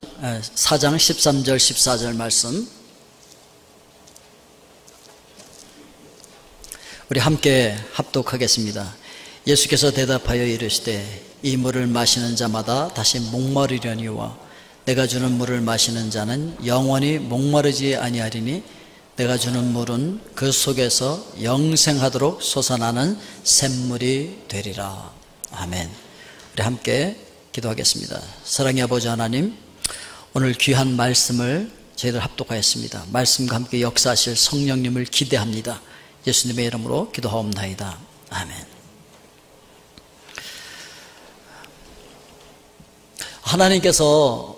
4장 13절 14절 말씀 우리 함께 합독하겠습니다. 예수께서 대답하여 이르시되 이 물을 마시는 자마다 다시 목마르려니와 내가 주는 물을 마시는 자는 영원히 목마르지 아니하리니 내가 주는 물은 그 속에서 영생하도록 솟아나는 샘물이 되리라. 아멘. 우리 함께 기도하겠습니다. 사랑의 아버지 하나님, 오늘 귀한 말씀을 저희들 합독하였습니다. 말씀과 함께 역사하실 성령님을 기대합니다. 예수님의 이름으로 기도하옵나이다. 아멘. 하나님께서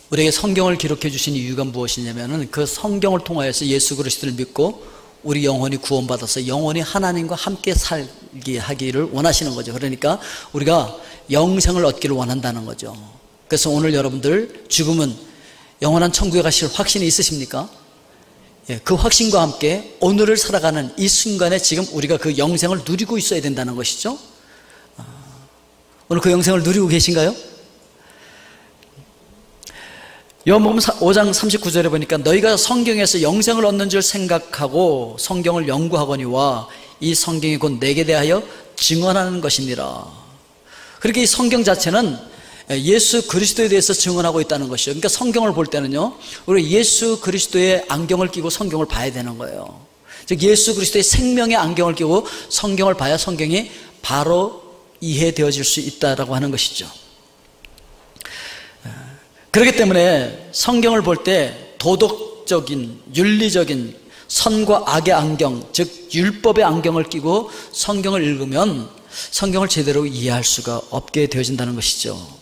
우리에게 성경을 기록해 주신 이유가 무엇이냐면 그 성경을 통하여서 예수 그리스도를 믿고 우리 영혼이 구원받아서 영원히 하나님과 함께 살게 하기를 원하시는 거죠. 그러니까 우리가 영생을 얻기를 원한다는 거죠. 그래서 오늘 여러분들 죽으면 영원한 천국에 가실 확신이 있으십니까? 예, 그 확신과 함께 오늘을 살아가는 이 순간에 지금 우리가 그 영생을 누리고 있어야 된다는 것이죠. 오늘 그 영생을 누리고 계신가요? 요한복음 5장 39절에 보니까 너희가 성경에서 영생을 얻는 줄 생각하고 성경을 연구하거니와 이 성경이 곧 내게 대하여 증언하는 것이니라. 그렇게 이 성경 자체는 예수 그리스도에 대해서 증언하고 있다는 것이죠. 그러니까 성경을 볼 때는요, 우리 예수 그리스도의 안경을 끼고 성경을 봐야 되는 거예요. 즉 예수 그리스도의 생명의 안경을 끼고 성경을 봐야 성경이 바로 이해되어질 수 있다라고 하는 것이죠. 그렇기 때문에 성경을 볼 때 도덕적인, 윤리적인 선과 악의 안경, 즉 율법의 안경을 끼고 성경을 읽으면 성경을 제대로 이해할 수가 없게 되어진다는 것이죠.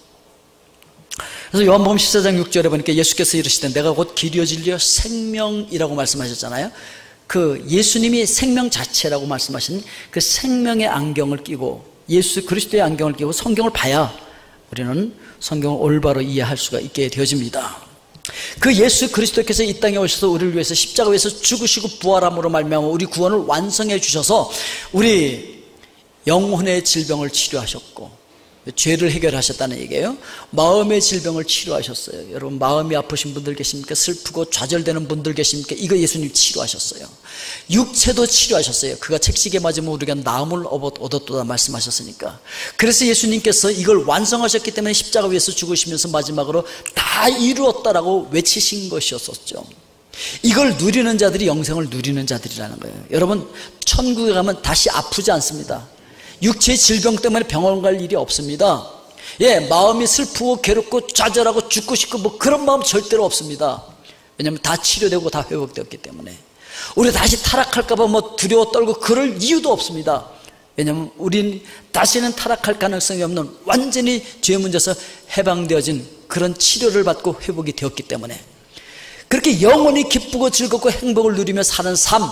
그래서 요한복음 14장 6절에 보니까 예수께서 이르시되 내가 곧 길이요 진리요 생명이라고 말씀하셨잖아요. 그 예수님이 생명 자체라고 말씀하신 그 생명의 안경을 끼고 예수 그리스도의 안경을 끼고 성경을 봐야 우리는 성경을 올바로 이해할 수가 있게 되어집니다. 그 예수 그리스도께서 이 땅에 오셔서 우리를 위해서 십자가에서 죽으시고 부활함으로 말미암아 우리 구원을 완성해 주셔서 우리 영혼의 질병을 치료하셨고 죄를 해결하셨다는 얘기예요. 마음의 질병을 치료하셨어요. 여러분 마음이 아프신 분들 계십니까? 슬프고 좌절되는 분들 계십니까? 이거 예수님 치료하셨어요. 육체도 치료하셨어요. 그가 책시게 맞으면 우리가 나음을 얻었도다 말씀하셨으니까. 그래서 예수님께서 이걸 완성하셨기 때문에 십자가 위에서 죽으시면서 마지막으로 다 이루었다라고 외치신 것이었었죠. 이걸 누리는 자들이 영생을 누리는 자들이라는 거예요. 여러분 천국에 가면 다시 아프지 않습니다. 육체의 질병 때문에 병원 갈 일이 없습니다. 예, 마음이 슬프고 괴롭고 좌절하고 죽고 싶고 뭐 그런 마음 절대로 없습니다. 왜냐하면 다 치료되고 다 회복되었기 때문에. 우리 다시 타락할까봐 뭐 두려워 떨고 그럴 이유도 없습니다. 왜냐하면 우린 다시는 타락할 가능성이 없는 완전히 죄 문제에서 해방되어진 그런 치료를 받고 회복이 되었기 때문에. 그렇게 영원히 기쁘고 즐겁고 행복을 누리며 사는 삶,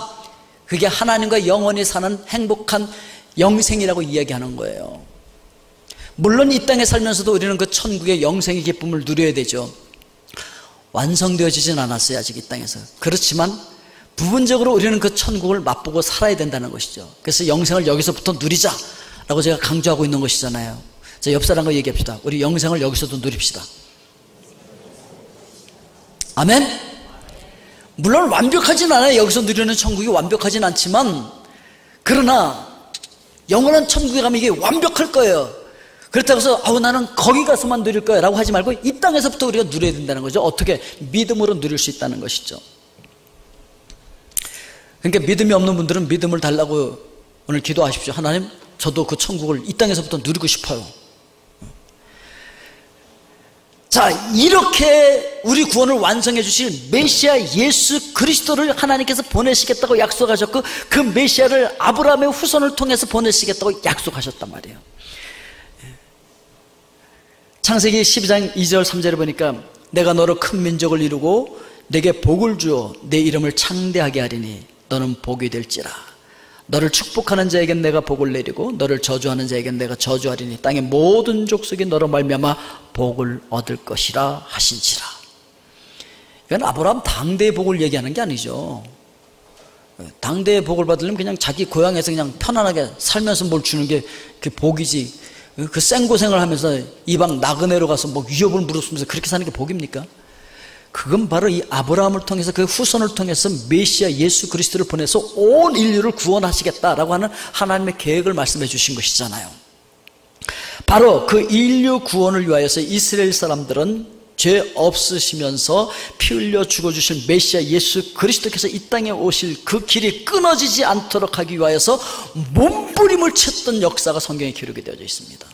그게 하나님과 영원히 사는 행복한 영생이라고 이야기하는 거예요. 물론 이 땅에 살면서도 우리는 그 천국의 영생의 기쁨을 누려야 되죠. 완성되어지진 않았어요, 아직 이 땅에서. 그렇지만 부분적으로 우리는 그 천국을 맛보고 살아야 된다는 것이죠. 그래서 영생을 여기서부터 누리자라고 제가 강조하고 있는 것이잖아요. 자, 옆 사람과 얘기합시다. 우리 영생을 여기서도 누립시다. 아멘? 물론 완벽하진 않아요. 여기서 누리는 천국이 완벽하진 않지만, 그러나 영원한 천국에 가면 이게 완벽할 거예요. 그렇다고 해서 나는 거기 가서만 누릴 거야 라고 하지 말고 이 땅에서부터 우리가 누려야 된다는 거죠. 어떻게? 믿음으로 누릴 수 있다는 것이죠. 그러니까 믿음이 없는 분들은 믿음을 달라고 오늘 기도하십시오. 하나님, 저도 그 천국을 이 땅에서부터 누리고 싶어요. 자, 이렇게 우리 구원을 완성해 주실 메시아 예수 그리스도를 하나님께서 보내시겠다고 약속하셨고, 그 메시아를 아브라함의 후손을 통해서 보내시겠다고 약속하셨단 말이에요. 창세기 12장 2절 3절에 보니까 내가 너로 큰 민족을 이루고 내게 복을 주어 내 이름을 창대하게 하리니 너는 복이 될지라. 너를 축복하는 자에겐 내가 복을 내리고 너를 저주하는 자에겐 내가 저주하리니 땅의 모든 족속이 너로 말미암아 복을 얻을 것이라 하신지라. 이건 아브라함 당대의 복을 얘기하는 게 아니죠. 당대의 복을 받으려면 그냥 자기 고향에서 그냥 편안하게 살면서 뭘 주는 게 그 복이지, 그 생고생을 하면서 이방 나그네로 가서 뭐 위협을 무릅쓰면서 그렇게 사는 게 복입니까? 그건 바로 이 아브라함을 통해서 그 후손을 통해서 메시아 예수 그리스도를 보내서 온 인류를 구원하시겠다라고 하는 하나님의 계획을 말씀해 주신 것이잖아요. 바로 그 인류 구원을 위하여서 이스라엘 사람들은 죄 없으시면서 피 흘려 죽어주신 메시아 예수 그리스도께서 이 땅에 오실 그 길이 끊어지지 않도록 하기 위하여서 몸부림을 쳤던 역사가 성경에 기록이 되어져 있습니다.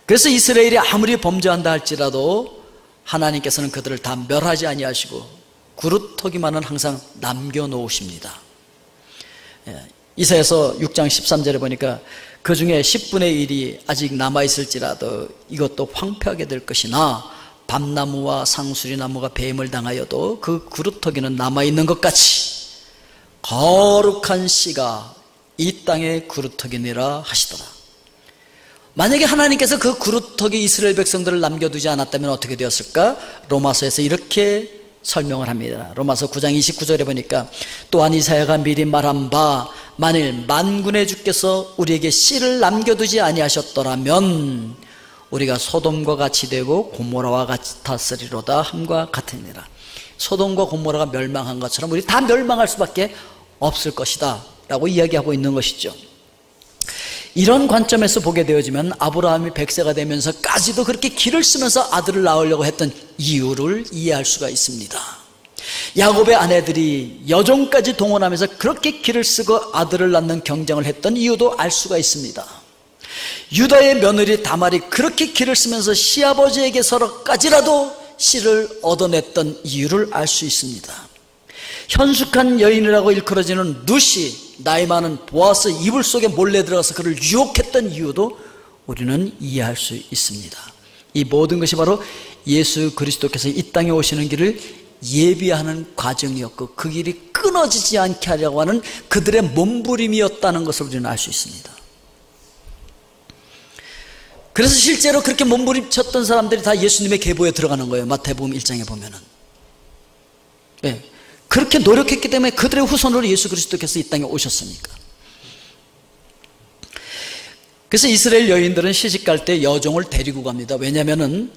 그래서 이스라엘이 아무리 범죄한다 할지라도 하나님께서는 그들을 다 멸하지 아니하시고 구루터기만은 항상 남겨놓으십니다. 이사야서 6장 13절에 보니까 그 중에 10분의 1이 아직 남아있을지라도 이것도 황폐하게 될 것이나 밤나무와 상수리나무가 배임을 당하여도 그 구루터기는 남아있는 것 같이 거룩한 씨가 이 땅의 구루터기니라 하시더라. 만약에 하나님께서 그 구루터기 이스라엘 백성들을 남겨두지 않았다면 어떻게 되었을까? 로마서에서 이렇게 설명을 합니다. 로마서 9장 29절에 보니까 또한 이사야가 미리 말한 바 만일 만군의 주께서 우리에게 씨를 남겨두지 아니하셨더라면 우리가 소돔과 같이 되고 고모라와 같았으리로다 함과 같으니라. 소돔과 고모라가 멸망한 것처럼 우리 다 멸망할 수밖에 없을 것이다 라고 이야기하고 있는 것이죠. 이런 관점에서 보게 되어지면 아브라함이 100세가 되면서까지도 그렇게 기를 쓰면서 아들을 낳으려고 했던 이유를 이해할 수가 있습니다. 야곱의 아내들이 여종까지 동원하면서 그렇게 기를 쓰고 아들을 낳는 경쟁을 했던 이유도 알 수가 있습니다. 유다의 며느리 다말이 그렇게 기를 쓰면서 시아버지에게서까지라도 씨를 얻어냈던 이유를 알 수 있습니다. 현숙한 여인이라고 일컬어지는 룻이 나이 많은 보아스 이불 속에 몰래 들어가서 그를 유혹했던 이유도 우리는 이해할 수 있습니다. 이 모든 것이 바로 예수 그리스도께서 이 땅에 오시는 길을 예비하는 과정이었고 그 길이 끊어지지 않게 하려고 하는 그들의 몸부림이었다는 것을 우리는 알 수 있습니다. 그래서 실제로 그렇게 몸부림쳤던 사람들이 다 예수님의 계보에 들어가는 거예요. 마태복음 1장에 보면은. 네. 그렇게 노력했기 때문에 그들의 후손으로 예수 그리스도께서 이 땅에 오셨으니까. 그래서 이스라엘 여인들은 시집갈 때 여종을 데리고 갑니다. 왜냐하면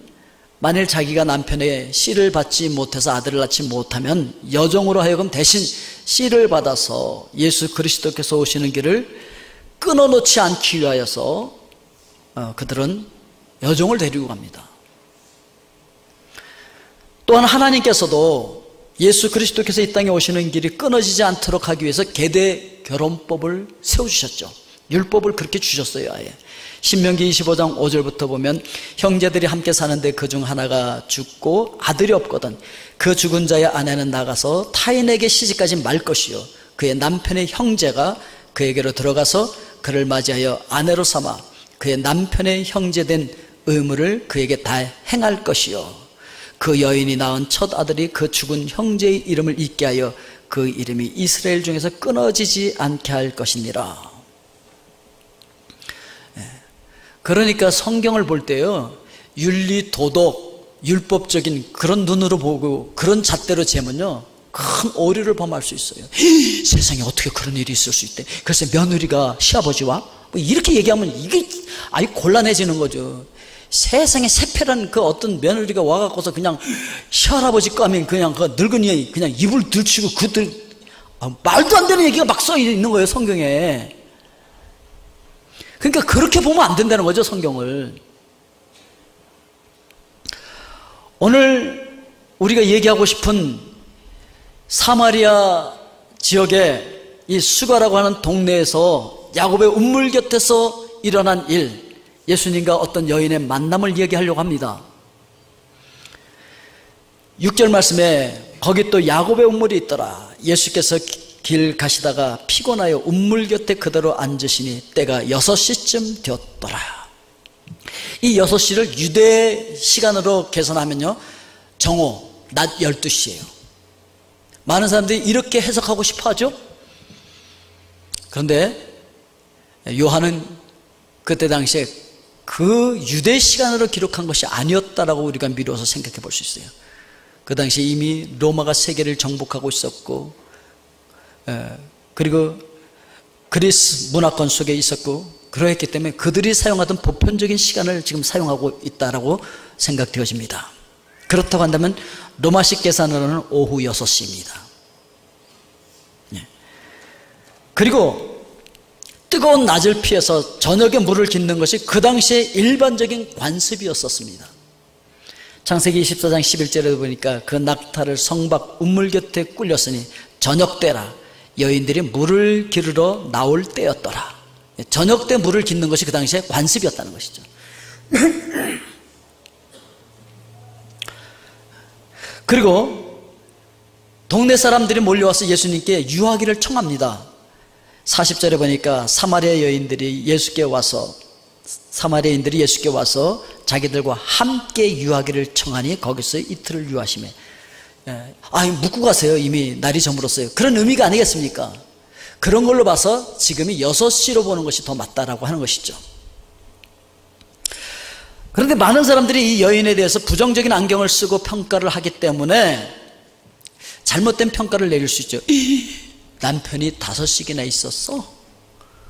만일 자기가 남편의 씨를 받지 못해서 아들을 낳지 못하면 여종으로 하여금 대신 씨를 받아서 예수 그리스도께서 오시는 길을 끊어놓지 않기 위하여서 그들은 여종을 데리고 갑니다. 또한 하나님께서도 예수 그리스도께서 이 땅에 오시는 길이 끊어지지 않도록 하기 위해서 계대 결혼법을 세워주셨죠. 율법을 그렇게 주셨어요. 아예 신명기 25장 5절부터 보면 형제들이 함께 사는데 그중 하나가 죽고 아들이 없거든 그 죽은 자의 아내는 나가서 타인에게 시집가지 말 것이요 그의 남편의 형제가 그에게로 들어가서 그를 맞이하여 아내로 삼아 그의 남편의 형제된 의무를 그에게 다 행할 것이요 그 여인이 낳은 첫 아들이 그 죽은 형제의 이름을 잊게 하여 그 이름이 이스라엘 중에서 끊어지지 않게 할 것이니라. 그러니까 성경을 볼 때요 윤리, 도덕, 율법적인 그런 눈으로 보고 그런 잣대로 재면요 큰 오류를 범할 수 있어요. 세상에 어떻게 그런 일이 있을 수 있대. 그래서 며느리가 시아버지와 뭐 이렇게 얘기하면 이게 아주 곤란해지는 거죠. 세상에 새패란 그 어떤 며느리가 와갖고서 그냥 시할아버지 까면 그냥 그 늙은이 그냥 입을 들치고 그들 말도 안 되는 얘기가 막 써 있는 거예요 성경에. 그러니까 그렇게 보면 안 된다는 거죠 성경을. 오늘 우리가 얘기하고 싶은 사마리아 지역의 이 수가라고 하는 동네에서 야곱의 운물 곁에서 일어난 일, 예수님과 어떤 여인의 만남을 이야기하려고 합니다. 6절 말씀에 거기 또 야곱의 운물이 있더라. 예수께서 길 가시다가 피곤하여 운물 곁에 그대로 앉으시니 때가 6시쯤 되었더라. 이 6시를 유대 시간으로 계산하면요 정오, 낮 12시예요 많은 사람들이 이렇게 해석하고 싶어 하죠. 그런데 요한은 그때 당시에 그 유대 시간으로 기록한 것이 아니었다라고 우리가 미뤄서 생각해 볼 수 있어요. 그 당시에 이미 로마가 세계를 정복하고 있었고 그리고 그리스 문화권 속에 있었고 그러했기 때문에 그들이 사용하던 보편적인 시간을 지금 사용하고 있다라고 생각되어집니다. 그렇다고 한다면 로마식 계산으로는 오후 6시입니다. 그리고 뜨거운 낮을 피해서 저녁에 물을 깃는 것이 그 당시에 일반적인 관습이었었습니다. 창세기 24장 11절에 보니까 그 낙타를 성박 우물 곁에 꿀렸으니 저녁 때라 여인들이 물을 기르러 나올 때였더라. 저녁 때 물을 깃는 것이 그 당시에 관습이었다는 것이죠. 그리고 동네 사람들이 몰려와서 예수님께 유하기를 청합니다. 40절에 보니까 사마리아인들이 예수께 와서 자기들과 함께 유하기를 청하니 거기서 이틀을 유하시매. 묵고 가세요. 이미 날이 저물었어요. 그런 의미가 아니겠습니까? 그런 걸로 봐서 지금이 6시로 보는 것이 더 맞다라고 하는 것이죠. 그런데 많은 사람들이 이 여인에 대해서 부정적인 안경을 쓰고 평가를 하기 때문에 잘못된 평가를 내릴 수 있죠. 남편이 5씩이나 있었어?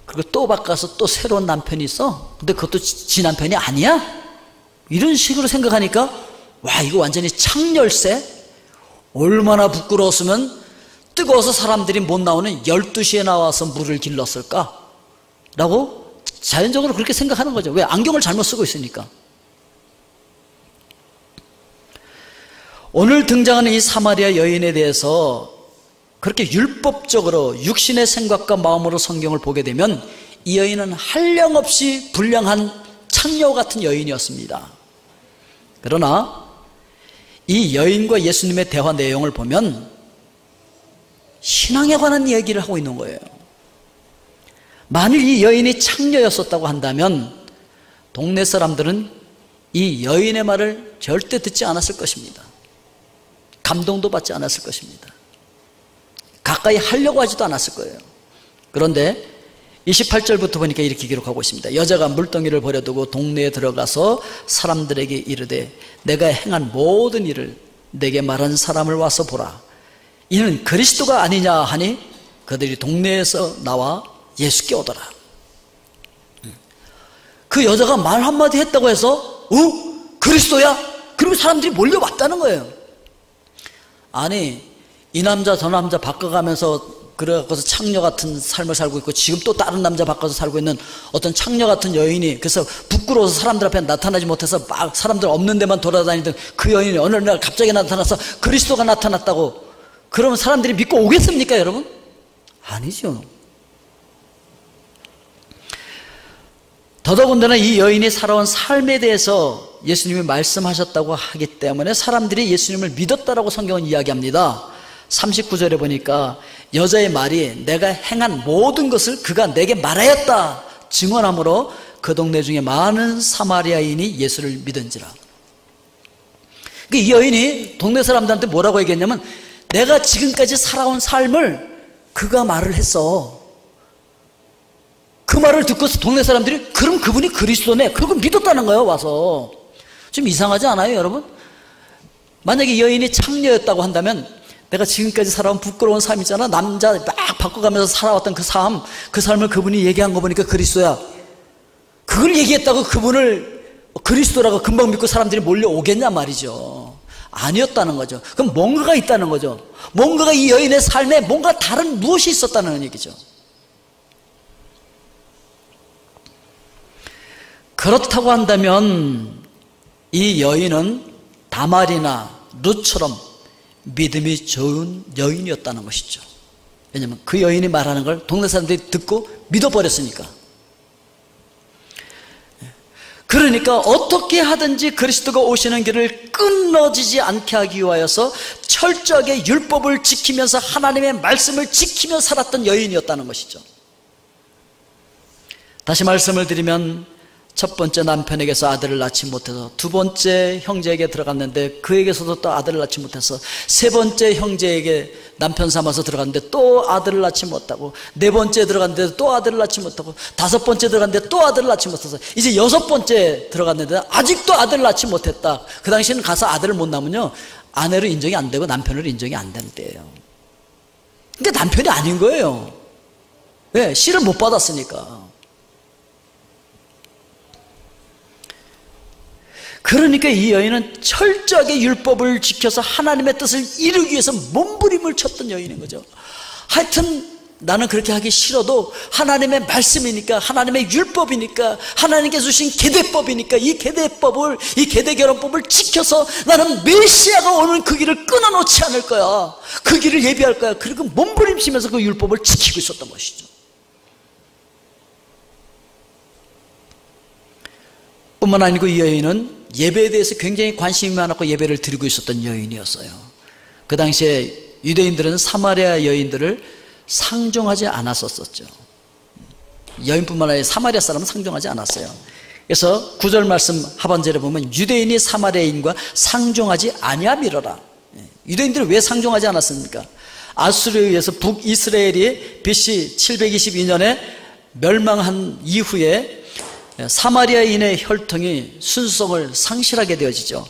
그리고 또 바꿔서 또 새로운 남편이 있어? 근데 그것도 지 남편이 아니야? 이런 식으로 생각하니까 와, 이거 완전히 창렬세? 얼마나 부끄러웠으면 뜨거워서 사람들이 못 나오는 12시에 나와서 물을 길렀을까? 라고 자연적으로 그렇게 생각하는 거죠. 왜? 안경을 잘못 쓰고 있으니까. 오늘 등장하는 이 사마리아 여인에 대해서 그렇게 율법적으로 육신의 생각과 마음으로 성경을 보게 되면 이 여인은 한량없이 불량한 창녀 같은 여인이었습니다. 그러나 이 여인과 예수님의 대화 내용을 보면 신앙에 관한 얘기를 하고 있는 거예요. 만일 이 여인이 창녀였었다고 한다면 동네 사람들은 이 여인의 말을 절대 듣지 않았을 것입니다. 감동도 받지 않았을 것입니다. 가까이 하려고 하지도 않았을 거예요. 그런데 28절부터 보니까 이렇게 기록하고 있습니다. 여자가 물동이를 버려두고 동네에 들어가서 사람들에게 이르되 내가 행한 모든 일을 내게 말한 사람을 와서 보라. 이는 그리스도가 아니냐 하니 그들이 동네에서 나와 예수께 오더라. 그 여자가 말 한마디 했다고 해서 그리스도야? 그리고 사람들이 몰려왔다는 거예요. 아니, 이 남자 저 남자 바꿔가면서 그래서 창녀 같은 삶을 살고 있고 지금 또 다른 남자 바꿔서 살고 있는 어떤 창녀 같은 여인이, 그래서 부끄러워서 사람들 앞에 나타나지 못해서 막 사람들 없는 데만 돌아다니던 그 여인이 어느 날 갑자기 나타나서 그리스도가 나타났다고 그러면 사람들이 믿고 오겠습니까, 여러분? 아니죠. 더더군다나 이 여인이 살아온 삶에 대해서 예수님이 말씀하셨다고 하기 때문에 사람들이 예수님을 믿었다라고 성경은 이야기합니다. 39절에 보니까 여자의 말이 내가 행한 모든 것을 그가 내게 말하였다 증언하므로 그 동네 중에 많은 사마리아인이 예수를 믿은지라. 이 여인이 동네 사람들한테 뭐라고 얘기했냐면 내가 지금까지 살아온 삶을 그가 말을 했어. 그 말을 듣고서 동네 사람들이 그럼 그분이 그리스도네, 그걸 믿었다는 거예요. 와서 좀 이상하지 않아요, 여러분? 만약에 이 여인이 창녀였다고 한다면 내가 지금까지 살아온 부끄러운 삶 있잖아, 남자 막 바꿔가면서 살아왔던 그 삶을 그분이 얘기한 거 보니까 그리스도야, 그걸 얘기했다고 그분을 그리스도라고 금방 믿고 사람들이 몰려오겠냐 말이죠. 아니었다는 거죠. 그럼 뭔가가 있다는 거죠. 뭔가가 이 여인의 삶에 뭔가 다른 무엇이 있었다는 얘기죠. 그렇다고 한다면 이 여인은 다말이나 룻처럼 믿음이 좋은 여인이었다는 것이죠. 왜냐하면 그 여인이 말하는 걸 동네 사람들이 듣고 믿어버렸으니까. 그러니까 어떻게 하든지 그리스도가 오시는 길을 끊어지지 않게 하기 위하여서 철저하게 율법을 지키면서 하나님의 말씀을 지키며 살았던 여인이었다는 것이죠. 다시 말씀을 드리면 첫 번째 남편에게서 아들을 낳지 못해서 두 번째 형제에게 들어갔는데 그에게서도 또 아들을 낳지 못해서 세 번째 형제에게 남편 삼아서 들어갔는데 또 아들을 낳지 못하고 네 번째 들어갔는데 또 아들을 낳지 못하고 다섯 번째 들어갔는데 또 아들을 낳지 못해서 이제 여섯 번째 들어갔는데 아직도 아들을 낳지 못했다. 그 당시에는 가서 아들을 못 낳으면요 아내로 인정이 안 되고 남편으로 인정이 안 되는 때예요. 그러니까 남편이 아닌 거예요. 왜? 씨를 못 받았으니까. 그러니까 이 여인은 철저하게 율법을 지켜서 하나님의 뜻을 이루기 위해서 몸부림을 쳤던 여인인 거죠. 하여튼 나는 그렇게 하기 싫어도 하나님의 말씀이니까, 하나님의 율법이니까, 하나님께서 주신 계대법이니까 이 계대법을, 이 계대결혼법을 지켜서 나는 메시아가 오는 그 길을 끊어놓지 않을 거야. 그 길을 예비할 거야. 그리고 몸부림치면서 그 율법을 지키고 있었던 것이죠. 뿐만 아니고 이 여인은 예배에 대해서 굉장히 관심이 많았고 예배를 드리고 있었던 여인이었어요. 그 당시에 유대인들은 사마리아 여인들을 상종하지 않았었죠. 여인뿐만 아니라 사마리아 사람은 상종하지 않았어요. 그래서 9절 말씀 하반절에 보면 유대인이 사마리아인과 상종하지 아니함이로라. 유대인들은 왜 상종하지 않았습니까? 아수르에 의해서 북이스라엘이 BC 722년에 멸망한 이후에 사마리아인의 혈통이 순수성을 상실하게 되어지죠.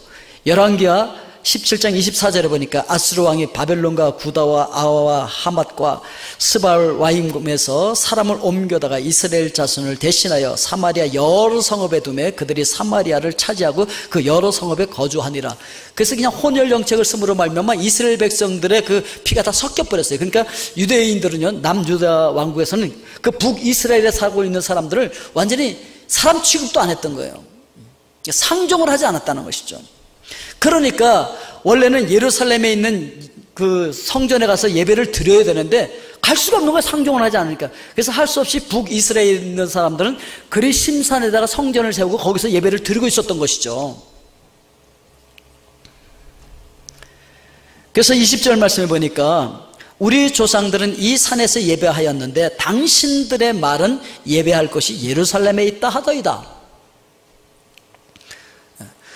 열왕기하 17장 24절에 보니까 아수르 왕이 바벨론과 구다와 아와와 하맛과 스발와임에서 사람을 옮겨다가 이스라엘 자손을 대신하여 사마리아 여러 성읍에 두매 그들이 사마리아를 차지하고 그 여러 성읍에 거주하니라. 그래서 그냥 혼혈 정책을 쓰므로 말미암아 이스라엘 백성들의 그 피가 다 섞여버렸어요. 그러니까 유대인들은요, 남유다 왕국에서는 그 북이스라엘에 살고 있는 사람들을 완전히 사람 취급도 안 했던 거예요. 상종을 하지 않았다는 것이죠. 그러니까 원래는 예루살렘에 있는 그 성전에 가서 예배를 드려야 되는데 갈 수가 없는 거예요. 상종을 하지 않으니까. 그래서 할 수 없이 북이스라엘에 있는 사람들은 그리심산에다가 성전을 세우고 거기서 예배를 드리고 있었던 것이죠. 그래서 20절 말씀에 보니까 우리 조상들은 이 산에서 예배하였는데 당신들의 말은 예배할 것이 예루살렘에 있다 하더이다.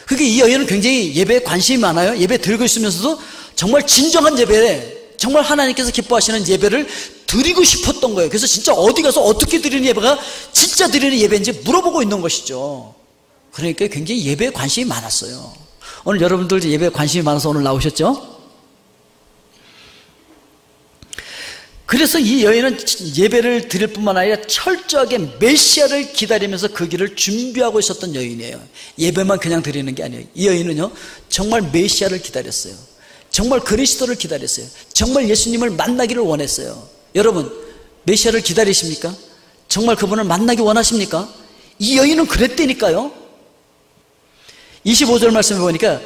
그러니까 이 여인은 굉장히 예배에 관심이 많아요. 예배 드리고 있으면서도 정말 진정한 예배에, 정말 하나님께서 기뻐하시는 예배를 드리고 싶었던 거예요. 그래서 진짜 어디 가서 어떻게 드리는 예배가 진짜 드리는 예배인지 물어보고 있는 것이죠. 그러니까 굉장히 예배에 관심이 많았어요. 오늘 여러분들 예배에 관심이 많아서 오늘 나오셨죠? 그래서 이 여인은 예배를 드릴 뿐만 아니라 철저하게 메시아를 기다리면서 그 길을 준비하고 있었던 여인이에요. 예배만 그냥 드리는 게 아니에요. 이 여인은요, 정말 메시아를 기다렸어요. 정말 그리스도를 기다렸어요. 정말 예수님을 만나기를 원했어요. 여러분, 메시아를 기다리십니까? 정말 그분을 만나기 원하십니까? 이 여인은 그랬다니까요. 25절 말씀을 보니까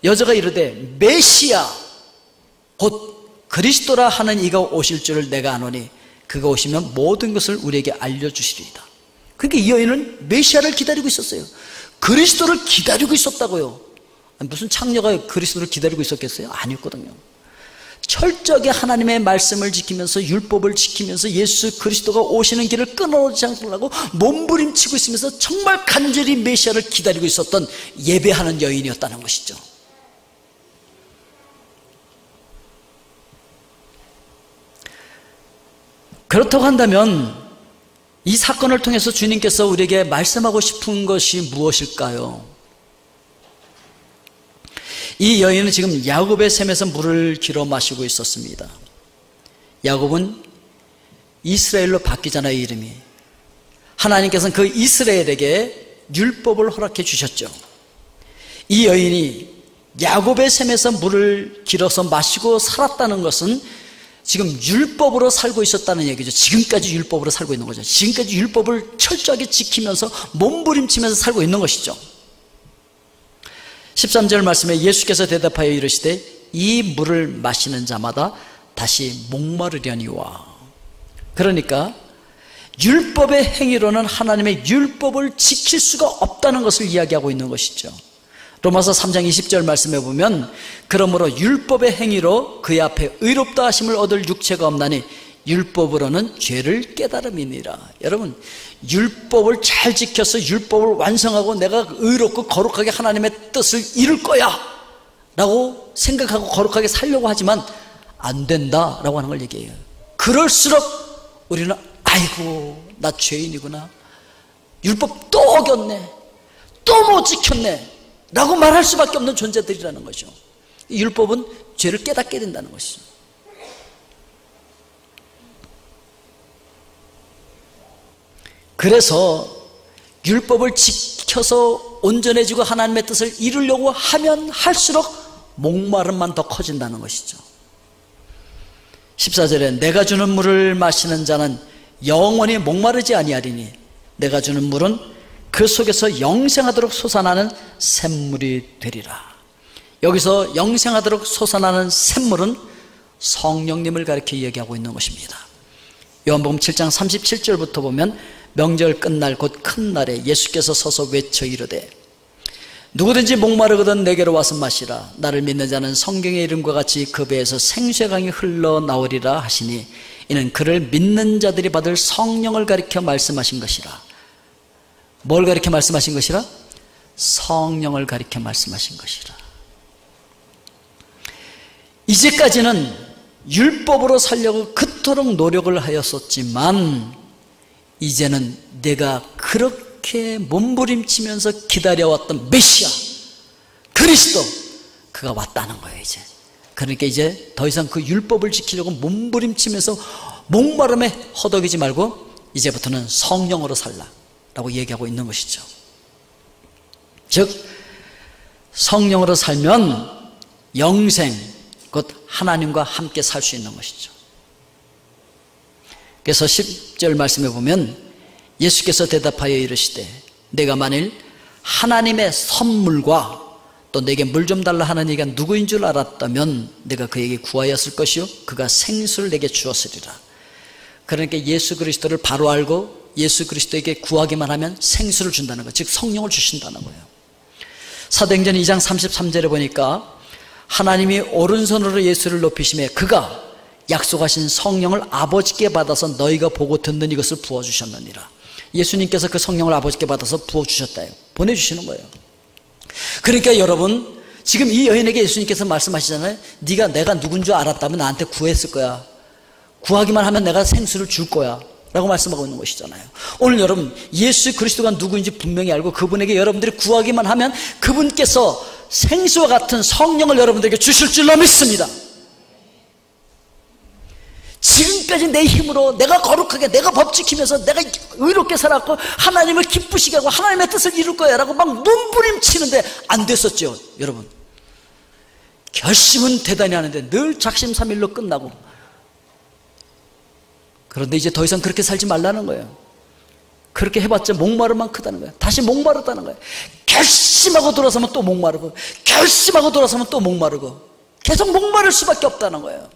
여자가 이르되 메시아 곧 그리스도라 하는 이가 오실 줄을 내가 아노니 그가 오시면 모든 것을 우리에게 알려주시리이다. 그러니까 이 여인은 메시아를 기다리고 있었어요. 그리스도를 기다리고 있었다고요. 무슨 창녀가 그리스도를 기다리고 있었겠어요? 아니었거든요. 철저하게 하나님의 말씀을 지키면서 율법을 지키면서 예수 그리스도가 오시는 길을 끊어놓지 않으려고 몸부림치고 있으면서 정말 간절히 메시아를 기다리고 있었던 예배하는 여인이었다는 것이죠. 그렇다고 한다면 이 사건을 통해서 주님께서 우리에게 말씀하고 싶은 것이 무엇일까요? 이 여인은 지금 야곱의 샘에서 물을 길어 마시고 있었습니다. 야곱은 이스라엘로 바뀌잖아요, 이름이. 하나님께서는 그 이스라엘에게 율법을 허락해 주셨죠. 이 여인이 야곱의 샘에서 물을 길어서 마시고 살았다는 것은 지금 율법으로 살고 있었다는 얘기죠. 지금까지 율법으로 살고 있는 거죠. 지금까지 율법을 철저하게 지키면서 몸부림치면서 살고 있는 것이죠. 13절 말씀에 예수께서 대답하여 이르시되 이 물을 마시는 자마다 다시 목마르려니와. 그러니까 율법의 행위로는 하나님의 율법을 지킬 수가 없다는 것을 이야기하고 있는 것이죠. 로마서 3장 20절 말씀에 보면 그러므로 율법의 행위로 그의 앞에 의롭다 하심을 얻을 육체가 없나니 율법으로는 죄를 깨달음이니라. 여러분, 율법을 잘 지켜서 율법을 완성하고 내가 의롭고 거룩하게 하나님의 뜻을 이룰 거야 라고 생각하고 거룩하게 살려고 하지만 안 된다라고 하는 걸 얘기해요. 그럴수록 우리는 아이고 나 죄인이구나, 율법 또 어겼네, 또 못 지켰네 라고 말할 수밖에 없는 존재들이라는 거죠. 율법은 죄를 깨닫게 된다는 것이죠. 그래서 율법을 지켜서 온전해지고 하나님의 뜻을 이루려고 하면 할수록 목마름만 더 커진다는 것이죠. 14절에 내가 주는 물을 마시는 자는 영원히 목마르지 아니하리니 내가 주는 물은 그 속에서 영생하도록 솟아나는 샘물이 되리라. 여기서 영생하도록 솟아나는 샘물은 성령님을 가리켜 이야기하고 있는 것입니다. 요한복음 7장 37절부터 보면 명절 끝날 곧 큰 날에 예수께서 서서 외쳐 이르되 누구든지 목마르거든 내게로 와서 마시라. 나를 믿는 자는 성경의 이름과 같이 그 배에서 생수의 강이 흘러나오리라 하시니 이는 그를 믿는 자들이 받을 성령을 가리켜 말씀하신 것이라. 뭘 가리켜 말씀하신 것이라? 성령을 가리켜 말씀하신 것이라. 이제까지는 율법으로 살려고 그토록 노력을 하였었지만 이제는 내가 그렇게 몸부림치면서 기다려왔던 메시아 그리스도 그가 왔다는 거예요. 이제 그러니까 이제 더 이상 그 율법을 지키려고 몸부림치면서 목마름에 허덕이지 말고 이제부터는 성령으로 살라 라고 얘기하고 있는 것이죠. 즉 성령으로 살면 영생 곧 하나님과 함께 살 수 있는 것이죠. 그래서 10절 말씀에 보면 예수께서 대답하여 이르시되 내가 만일 하나님의 선물과 또 내게 물 좀 달라 하는 이가 누구인 줄 알았다면 내가 그에게 구하였을 것이요 그가 생수를 내게 주었으리라. 그러니까 예수 그리스도를 바로 알고 예수 그리스도에게 구하기만 하면 생수를 준다는 것, 즉 성령을 주신다는 거예요. 사도행전 2장 33절에 보니까 하나님이 오른손으로 예수를 높이시매 그가 약속하신 성령을 아버지께 받아서 너희가 보고 듣는 이것을 부어주셨느니라. 예수님께서 그 성령을 아버지께 받아서 부어주셨다요. 보내주시는 거예요. 그러니까 여러분 지금 이 여인에게 예수님께서 말씀하시잖아요. 네가 내가 누군 줄 알았다면 나한테 구했을 거야. 구하기만 하면 내가 생수를 줄 거야 라고 말씀하고 있는 것이잖아요. 오늘 여러분 예수 그리스도가 누구인지 분명히 알고 그분에게 여러분들이 구하기만 하면 그분께서 생수와 같은 성령을 여러분들에게 주실 줄로 믿습니다. 지금까지 내 힘으로 내가 거룩하게 내가 법 지키면서 내가 의롭게 살았고 하나님을 기쁘시게 하고 하나님의 뜻을 이룰 거야 라고 막 몸부림치는데 안 됐었죠. 여러분 결심은 대단히 하는데 늘 작심삼일로 끝나고, 그런데 이제 더 이상 그렇게 살지 말라는 거예요. 그렇게 해봤자 목마름만 크다는 거예요. 다시 목마르다는 거예요. 결심하고 돌아서면 또 목마르고 결심하고 돌아서면 또 목마르고 계속 목마를 수밖에 없다는 거예요.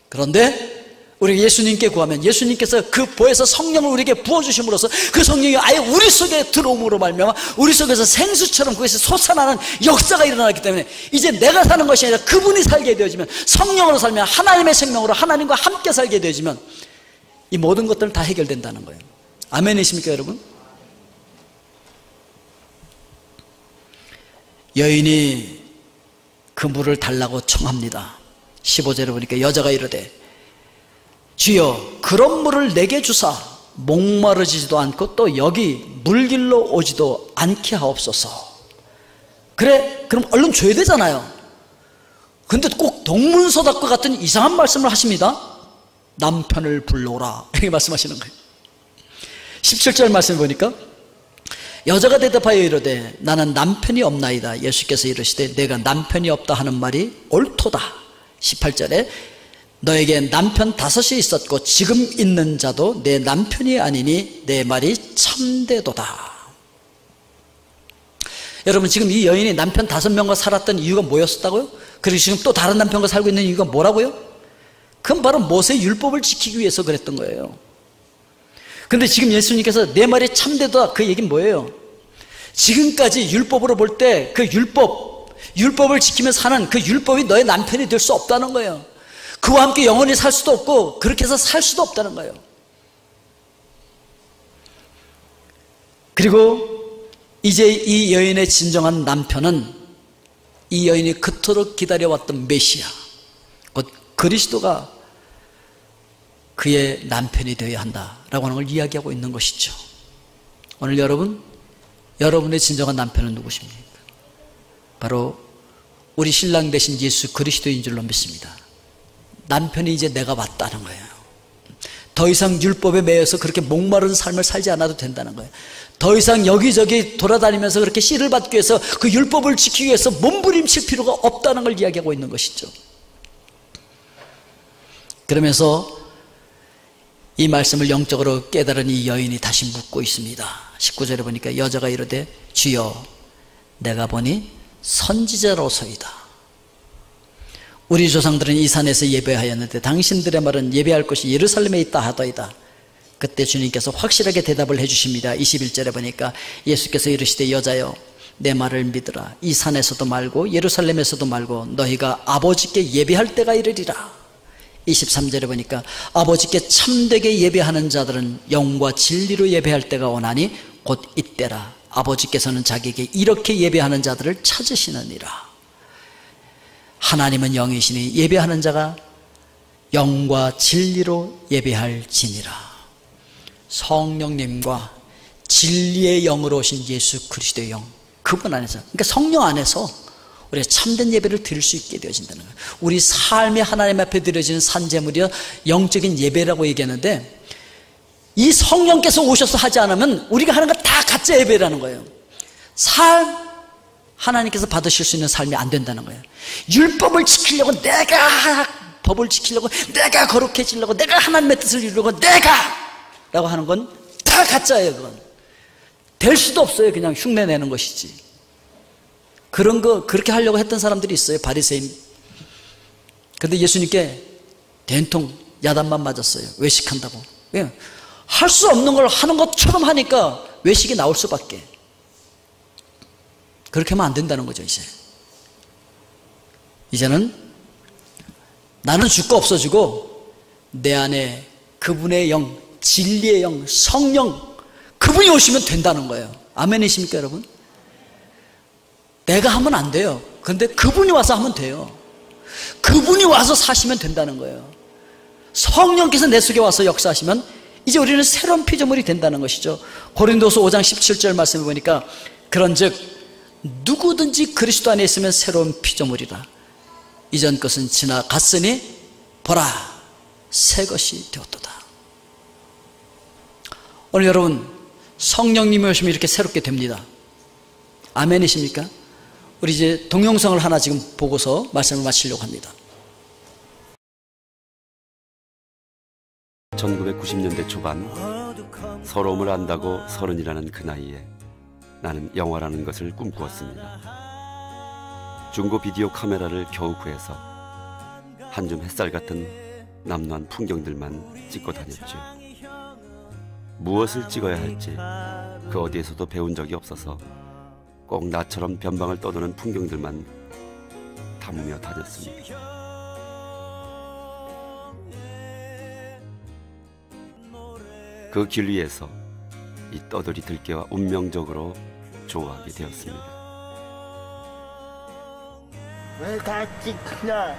그런데 우리 예수님께 구하면 예수님께서 그 보혜사 성령을 우리에게 부어주심으로써 그 성령이 아예 우리 속에 들어옴으로 말미암아 우리 속에서 생수처럼 그것이 솟아나는 역사가 일어나기 때문에 이제 내가 사는 것이 아니라 그분이 살게 되어지면, 성령으로 살면 하나님의 생명으로 하나님과 함께 살게 되어지면 이 모든 것들은 다 해결된다는 거예요. 아멘이십니까 여러분? 여인이 그 물을 달라고 청합니다. 15절에 보니까 여자가 이르되 주여 그런 물을 내게 주사 목마르지도 않고 또 여기 물길로 오지도 않게 하옵소서. 그래 그럼 얼른 줘야 되잖아요. 근데 꼭 동문서답과 같은 이상한 말씀을 하십니다. 남편을 불러오라 이렇게 말씀하시는 거예요. 17절 말씀 보니까 여자가 대답하여 이르되 나는 남편이 없나이다. 예수께서 이르시되 내가 남편이 없다 하는 말이 옳도다. 18절에 너에게 남편 5이 있었고 지금 있는 자도 내 남편이 아니니 내 말이 참되도다. 여러분 지금 이 여인이 남편 5명과 살았던 이유가 뭐였었다고요? 그리고 지금 또 다른 남편과 살고 있는 이유가 뭐라고요? 그건 바로 모세의 율법을 지키기 위해서 그랬던 거예요. 근데 지금 예수님께서 내 말이 참되도다 그 얘기는 뭐예요? 지금까지 율법으로 볼 때 그 율법을 지키면서 사는 그 율법이 너의 남편이 될 수 없다는 거예요. 그와 함께 영원히 살 수도 없고 그렇게 해서 살 수도 없다는 거예요. 그리고 이제 이 여인의 진정한 남편은 이 여인이 그토록 기다려왔던 메시아 곧 그리스도가 그의 남편이 되어야 한다라고 하는 걸 이야기하고 있는 것이죠. 오늘 여러분의 진정한 남편은 누구십니까? 바로 우리 신랑 되신 예수 그리스도인 줄로 믿습니다. 남편이 이제 내가 왔다는 거예요. 더 이상 율법에 매여서 그렇게 목마른 삶을 살지 않아도 된다는 거예요. 더 이상 여기저기 돌아다니면서 그렇게 씨를 받기 위해서 그 율법을 지키기 위해서 몸부림칠 필요가 없다는 걸 이야기하고 있는 것이죠. 그러면서 이 말씀을 영적으로 깨달은 이 여인이 다시 묻고 있습니다. 19절에 보니까 여자가 이르되 주여 내가 보니 선지자로소이다. 우리 조상들은 이 산에서 예배하였는데 당신들의 말은 예배할 곳이 예루살렘에 있다 하더이다. 그때 주님께서 확실하게 대답을 해주십니다. 21절에 보니까 예수께서 이르시되 여자여 내 말을 믿으라. 이 산에서도 말고 예루살렘에서도 말고 너희가 아버지께 예배할 때가 이르리라. 23절에 보니까 아버지께 참되게 예배하는 자들은 영과 진리로 예배할 때가 오나니 곧 이때라. 아버지께서는 자기에게 이렇게 예배하는 자들을 찾으시느니라. 하나님은 영이시니 예배하는 자가 영과 진리로 예배할지니라. 성령님과 진리의 영으로 오신 예수 그리스도의 영, 그분 안에서, 그러니까 성령 안에서 우리가 참된 예배를 드릴 수 있게 되어진다는 거예요. 우리 삶이 하나님 앞에 드려지는 산제물이여 영적인 예배라고 얘기하는데, 이 성령께서 오셔서 하지 않으면 우리가 하는 거 다 가짜 예배라는 거예요. 하나님께서 받으실 수 있는 삶이 안 된다는 거예요. 율법을 지키려고, 내가 법을 지키려고, 내가 거룩해지려고, 내가 하나님의 뜻을 이루려고, 내가 라고 하는 건 다 가짜예요. 그건 될 수도 없어요. 그냥 흉내 내는 것이지. 그런 거 그렇게 하려고 했던 사람들이 있어요. 바리새인. 근데 예수님께 된통 야단만 맞았어요. 외식한다고. 할 수 없는 걸 하는 것처럼 하니까 외식이 나올 수밖에. 그렇게 하면 안 된다는 거죠. 이제는 나는 죽고 없어지고 내 안에 그분의 영, 진리의 영, 성령, 그분이 오시면 된다는 거예요. 아멘이십니까 여러분? 내가 하면 안 돼요. 그런데 그분이 와서 하면 돼요. 그분이 와서 사시면 된다는 거예요. 성령께서 내 속에 와서 역사하시면 이제 우리는 새로운 피조물이 된다는 것이죠. 고린도서 5장 17절 말씀해 보니까 그런즉 누구든지 그리스도 안에 있으면 새로운 피조물이라. 이전 것은 지나갔으니 보라 새 것이 되었도다. 오늘 여러분 성령님이 오시면 이렇게 새롭게 됩니다. 아멘이십니까? 우리 이제 동영상을 하나 지금 보고서 말씀을 마치려고 합니다. 1990년대 초반 서러움을 안다고 30이라는 그 나이에 나는 영화라는 것을 꿈꾸었습니다. 중고 비디오 카메라를 겨우 구해서 한 줌 햇살 같은 남루한 풍경들만 찍고 다녔죠. 무엇을 찍어야 할지 그 어디에서도 배운 적이 없어서 꼭 나처럼 변방을 떠도는 풍경들만 담으며 다녔습니다. 그 길 위에서 이 떠돌이 들깨와 운명적으로 조화하게 되었습니다. 왜 다 찍히냐?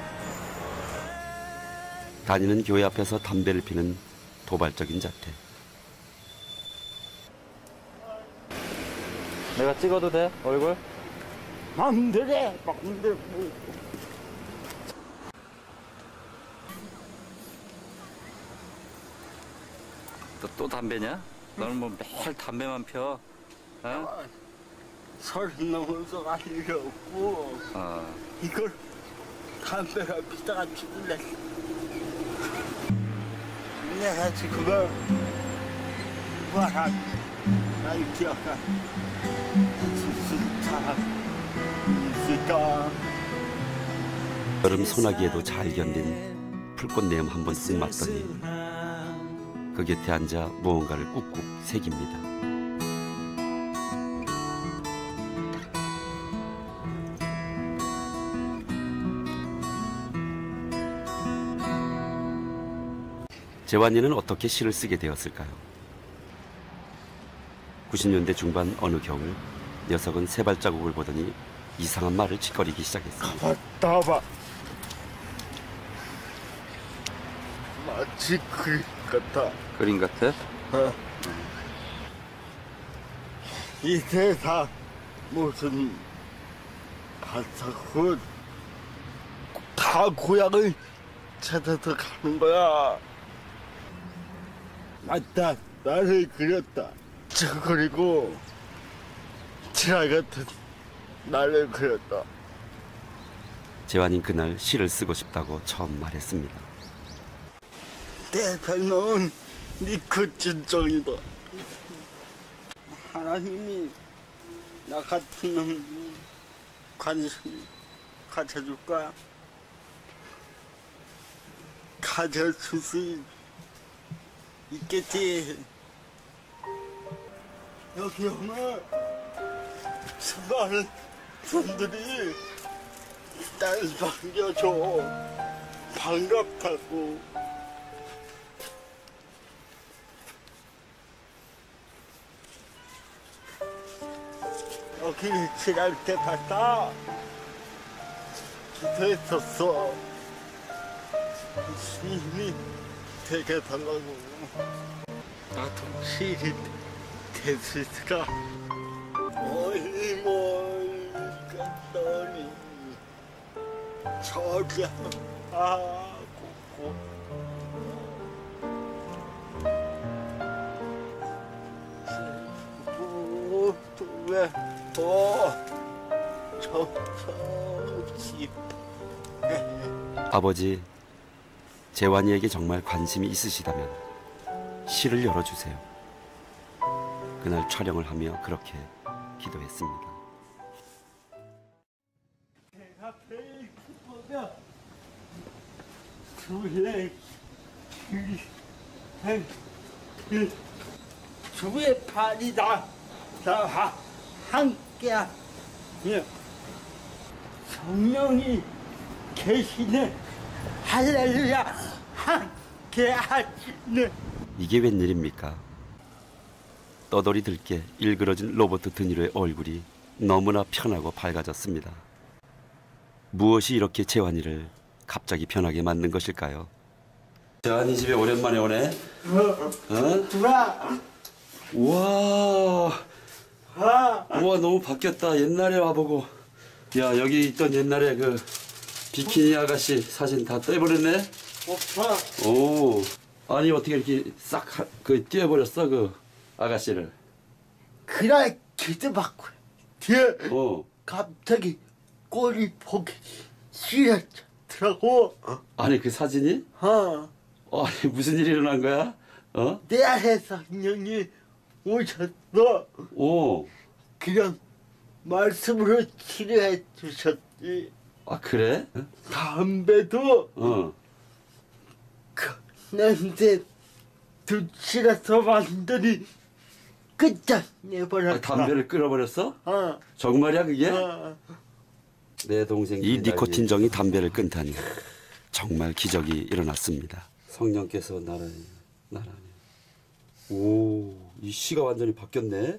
다니는 교회 앞에서 담배를 피는 도발적인 자태. 내가 찍어도 돼? 얼굴? 마음대로 해, 마음대로. 또 담배냐? 너는 뭐 매일 담배만 펴? 어? 30 넘어서 아니었고 이걸 담배가 피다가 죽을래. 내가 지금은 뭐라 나이 기억나. 있을까? 여름 소나기에도 잘 견딘 풀꽃 내음 한 번 쓱 맞더니 그 곁에 앉아 무언가를 꾹꾹 새깁니다. 재환이는 어떻게 시를 쓰게 되었을까요? 90년대 중반 어느 겨울 녀석은 새 발자국을 보더니 이상한 말을 짓거리기 시작했습니다. 나봐. 마치 그림 같아. 그림 같아? 이 세상 무슨 발자국 다 고향을 찾아서 가는 거야. 맞다. 나를 그렸다. 그리고 지하 같은 나를 그렸다. 재환이는 그날 시를 쓰고 싶다고 처음 말했습니다. 내 별명은 니크 진정이다. 하나님이 나 같은 놈 관심 가져줄까? 가져줄 수 있겠지. 여기 오면 수많은 분들이 날 반겨줘. 반갑다고. 여기 지날 때마다 기도했었어. 시인이 되게 달라고. 나도 시인이 될 수 있을까? 멀리 멀리 갔더니 저기 하고 왜 저기 아버지, 재환이에게 정말 관심이 있으시다면 시를 열어주세요. 그날 촬영을 하며 그렇게 기도했습니다. 내가 제일 기쁘면 주의 주의 팔이다. 다 함께하며 성령이 계시네. 할렐루야. 함께하시네. 이게 웬일입니까? 떠돌이 들게 일그러진 로버트 드니로의 얼굴이 너무나 편하고 밝아졌습니다. 무엇이 이렇게 재환이를 갑자기 편하게 만든 것일까요? 재환이 집에 오랜만에 오네. 우와. 우와, 너무 바뀌었다. 옛날에 와보고. 야, 여기 있던 옛날에 그 비키니 아가씨 사진 다 떼버렸네. 오빠. 오. 아니, 어떻게 이렇게 싹 떼어버렸어, 그 아가씨를. 그날 기도받고 갑자기 꼴이 보기 싫어졌더라고. 아니, 그 사진이? 아니, 무슨 일이 일어난 거야? 내 안에 성령이 오셨어. 오. 그냥 말씀으로 치료해 주셨지. 아, 그래? 담배도 그 냄새 두칠해서 완전히 끝장내버렸다. 담배를 끊어버렸어? 정말이야, 그게? 내 동생 이 니코틴 정이 담배를 끊다니 정말 기적이 일어났습니다. 성령께서 나라니. 오, 이 시가 완전히 바뀌었네.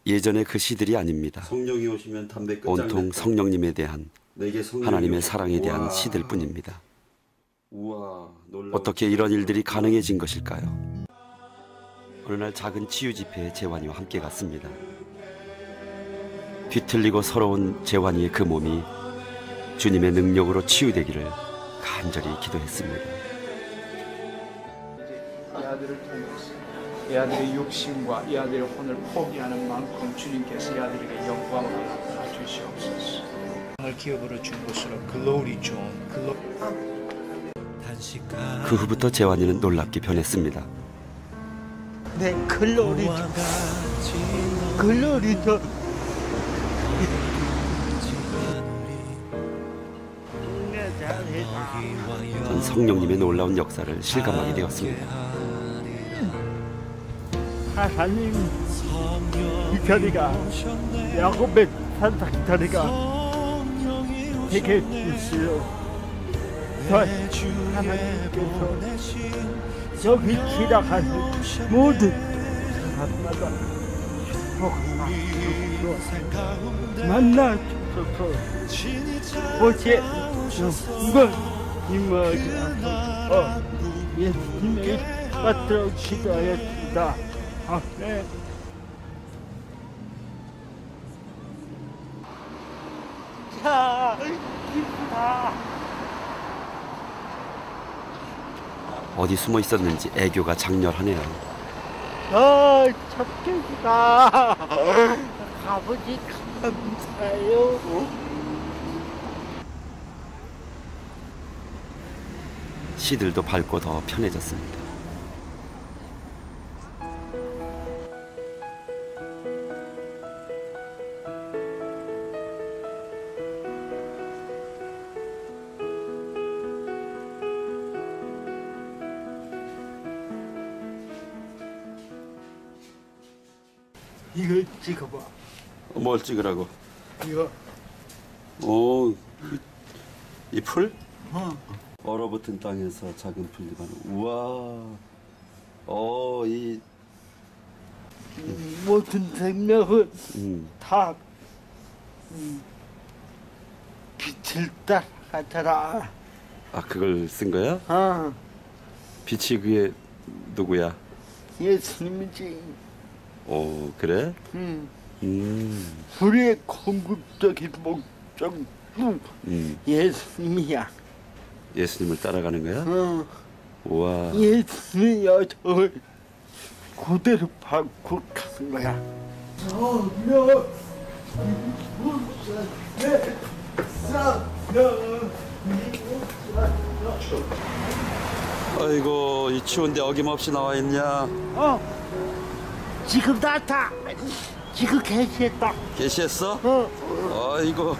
예전의 그 시들이 아닙니다. 성령이 오시면 담배 온통 성령님에 대한 하나님의 사랑에 대한 시들 뿐입니다. 우와, 어떻게 이런 일들이 가능해진 것일까요? 어느 날 작은 치유 집회에 재환이와 함께 갔습니다. 뒤틀리고 서러운 재환이의 그 몸이 주님의 능력으로 치유되기를 간절히 기도했습니다. 이 아들을 통해서 이 아들의 욕심과 이 아들의 혼을 포기하는 만큼 주님께서 이 아들에게 영광을 나타나 주시옵소서. 오늘 기업으로 준 것으로 글로리 존 그 후부터 재환이는 놀랍게 변했습니다. 내 글로리도 전 성령님의 놀라운 역사를 실감하게 되었습니다. 하나님 기다리가 야곱의 산타 기다리가 되게 주시오. 하나님께서 여기 지나가는 모든 사람마다 축복하시옵소서. 만나주소서. 오직 영광 임하게 하소서. 예수님의 받들어 기도하였습니다. 아멘. 좋다. 기쁘다. 어디 숨어 있었는지 애교가 장렬하네요. 잡겠다. 아버지 감사해요. 시들도 밝고 더 편해졌습니다. 이거 찍어봐. 뭘 찍으라고? 이거. 오, 이 풀? 어. 얼어붙은 땅에서 작은 풀잎만. 우와. 이 모든 생명은 다 빛을 따라가더라. 아, 그걸 쓴 거야? 빛이 그게 누구야? 예수님이지. 오, 그래? 우리의 궁극적인 목적은 예수님이야. 예수님을 따라가는 거야? 우와. 예수님의 여정을 그대로 밟고 가는 거야. 아이고, 이 추운데 어김없이 나와 있냐? 지금 나타. 지금 개시했다. 계시했어? 아이고,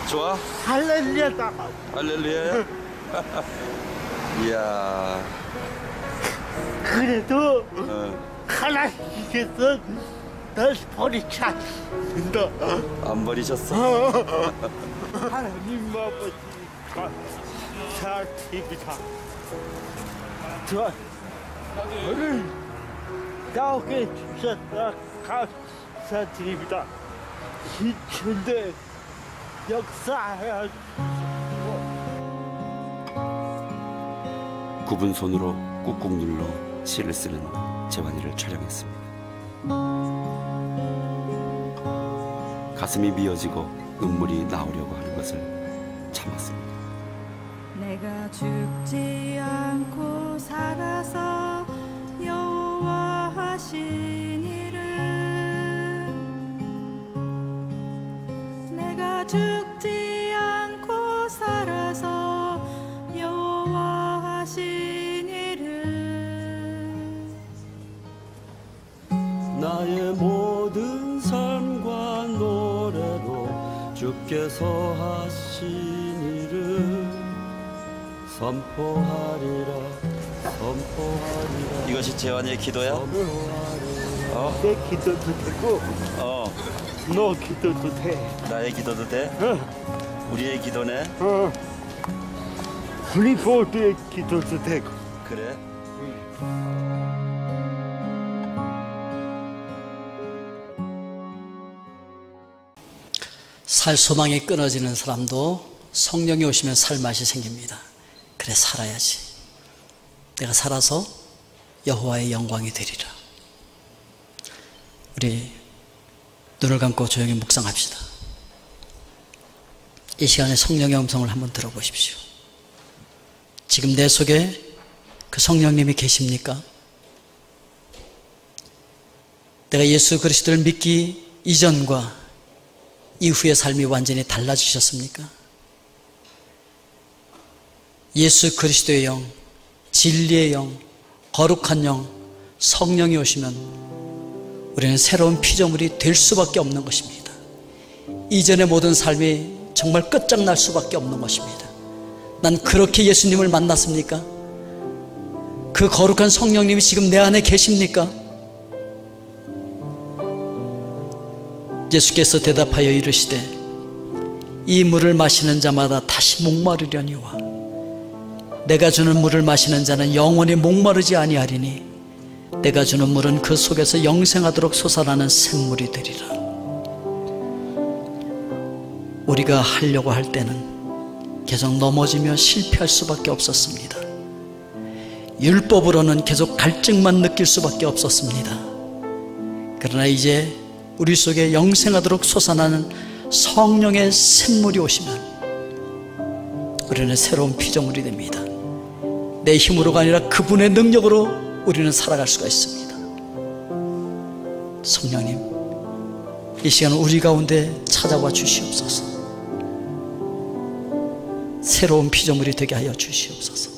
좋아? 할렐루야다. 할렐루야야? 이야. 그래도 하나님께서 널 버리지 않는다. 안 버리셨어? 하나님 아버지가 사랑입니다. 저를 나오게 주셨다 감사드립니다. 이천대 역사하여 굽은 손으로 꾹꾹 눌러 시를 쓰는 재환이를 촬영했습니다. 가슴이 미어지고 눈물이 나오려고 하는 것을 참았습니다. 내가 죽지 않고 살아서 여호와 하신 일을 내가 죽지 않고 살아서 여호와 하신 일을 나의 모든 삶과 노래로 주께서 하신 일을 선포하리라. 이것이 재환이의 기도야? 내 기도도 되고 너 기도도 돼. 나의 기도도 돼? 우리의 기도네? 우리 모두의 기도도 되고. 그래? 살 소망이 끊어지는 사람도 성령이 오시면 살 맛이 생깁니다. 그래, 살아야지. 내가 살아서 여호와의 영광이 되리라. 우리 눈을 감고 조용히 묵상합시다. 이 시간에 성령의 음성을 한번 들어보십시오. 지금 내 속에 그 성령님이 계십니까? 내가 예수 그리스도를 믿기 이전과 이후의 삶이 완전히 달라지셨습니까? 예수 그리스도의 영, 진리의 영, 거룩한 영, 성령이 오시면 우리는 새로운 피조물이 될 수밖에 없는 것입니다. 이전의 모든 삶이 정말 끝장날 수밖에 없는 것입니다. 난 그렇게 예수님을 만났습니까? 그 거룩한 성령님이 지금 내 안에 계십니까? 예수께서 대답하여 이르시되 이 물을 마시는 자마다 다시 목마르려니와 내가 주는 물을 마시는 자는 영원히 목마르지 아니하리니 내가 주는 물은 그 속에서 영생하도록 솟아나는 샘물이 되리라. 우리가 하려고 할 때는 계속 넘어지며 실패할 수밖에 없었습니다. 율법으로는 계속 갈증만 느낄 수밖에 없었습니다. 그러나 이제 우리 속에 영생하도록 솟아나는 성령의 샘물이 오시면 우리는 새로운 피조물이 됩니다. 내 힘으로가 아니라 그분의 능력으로 우리는 살아갈 수가 있습니다. 성령님, 이 시간 우리 가운데 찾아와 주시옵소서. 새로운 피조물이 되게 하여 주시옵소서.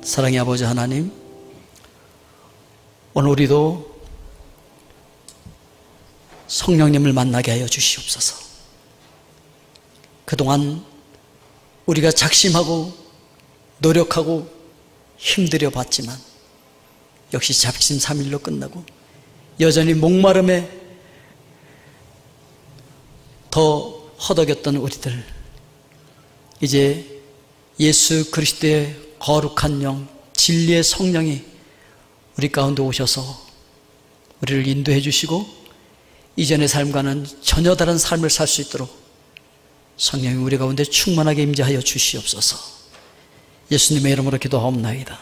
사랑의 아버지 하나님, 오늘 우리도 성령님을 만나게 하여 주시옵소서. 그동안 우리가 작심하고 노력하고 힘들여 봤지만 역시 작심삼일로 끝나고 여전히 목마름에 더 허덕였던 우리들, 이제 예수 그리스도의 거룩한 영, 진리의 성령이 우리 가운데 오셔서 우리를 인도해 주시고 이전의 삶과는 전혀 다른 삶을 살 수 있도록 성령이 우리 가운데 충만하게 임재하여 주시옵소서. 예수님의 이름으로 기도하옵나이다.